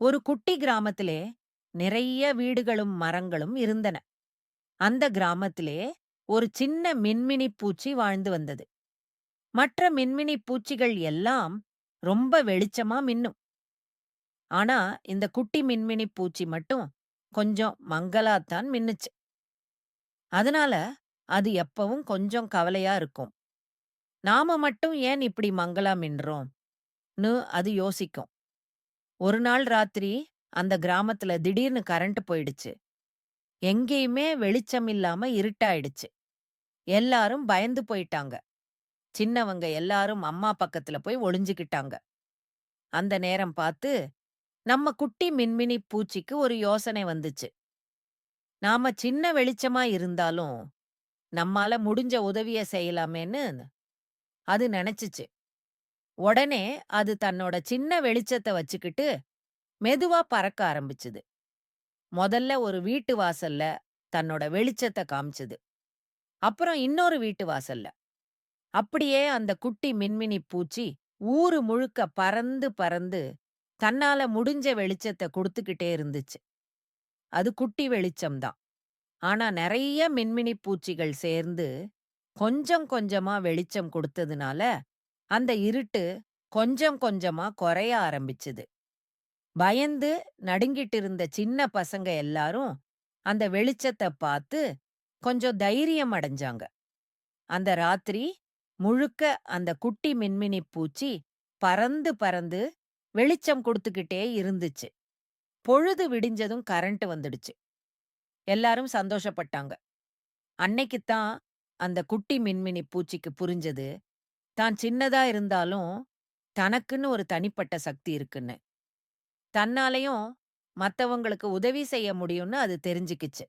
ஒரு குட்டி கிராமத்திலே நிறைய வீடுகளும் மரங்களும் இருந்தன. அந்த கிராமத்திலே ஒரு சின்ன மின்மினி பூச்சி வாழ்ந்து வந்தது. மற்ற மின்மினி பூச்சிகள் எல்லாம் ரொம்ப வெளிச்சமா மின்னும். ஆனா இந்த குட்டி மின்மினி பூச்சி மட்டும் கொஞ்சம் மங்கலாத்தான் மின்னுச்சு. அதனால அது எப்பவும் கொஞ்சம் கவலையா இருக்கும். நாம மட்டும் ஏன் இப்படி மங்கலா மின்றோம்னு அது யோசிக்கும். ஒரு நாள் ராத்திரி அந்த கிராமத்துல திடீர்னு கரண்ட் போயிடுச்சு. எங்கேயுமே வெளிச்சம் இல்லாம இருட்டாயிடுச்சு. எல்லாரும் பயந்து போயிட்டாங்க. சின்னவங்க எல்லாரும் அம்மா பக்கத்துல போய் ஒளிஞ்சுக்கிட்டாங்க. அந்த நேரம் பார்த்து நம்ம குட்டி மின்மினி பூச்சிக்கு ஒரு யோசனை வந்துச்சு. நாம சின்ன வெளிச்சமா இருந்தாலும் நம்மால முடிஞ்ச உதவிய செய்யலாமேன்னு அது நெனச்சுச்சு. உடனே அது தன்னோட சின்ன வெளிச்சத்த வச்சுக்கிட்டு மெதுவா பறக்க ஆரம்பிச்சுது. மொதல்ல ஒரு வீட்டு வாசல்ல தன்னோட வெளிச்சத்த காமிச்சுது. அப்புறம் இன்னொரு வீட்டு வாசல்ல. அப்படியே அந்த குட்டி மின்மினி பூச்சி ஊரு முழுக்க பறந்து பறந்து தன்னால முடிஞ்ச வெளிச்சத்த குடுத்துக்கிட்டே இருந்துச்சு. அது குட்டி வெளிச்சம் தான். ஆனா நெறைய மின்மினி பூச்சிகள் சேர்ந்து கொஞ்சம் கொஞ்சமா வெளிச்சம் குடுத்ததுனால, அந்த இருட்டு கொஞ்சம் கொஞ்சமா குறைய ஆரம்பிச்சுது. பயந்து நடுங்கிட்டு இருந்த சின்ன பசங்க எல்லாரும் அந்த வெளிச்சத்த பார்த்து கொஞ்சம் தைரியம் அடைஞ்சாங்க. அந்த ராத்திரி முழுக்க அந்த குட்டி மின்மினி பூச்சி பறந்து பறந்து வெளிச்சம் குடுத்துக்கிட்டே இருந்துச்சு. பொழுது விடிஞ்சதும் கரண்ட் வந்துடுச்சு. எல்லாரும் சந்தோஷப்பட்டாங்க. அன்னைக்குத்தான் அந்த குட்டி மின்மினி பூச்சிக்கு புரிஞ்சது, தான் சின்னதா இருந்தாலும் தனக்குன்னு ஒரு தனிப்பட்ட சக்தி இருக்குன்னு. தன்னாலயும் மத்தவங்களுக்கு உதவி செய்ய முடியும்னு அது தெரிஞ்சுக்கிச்சு.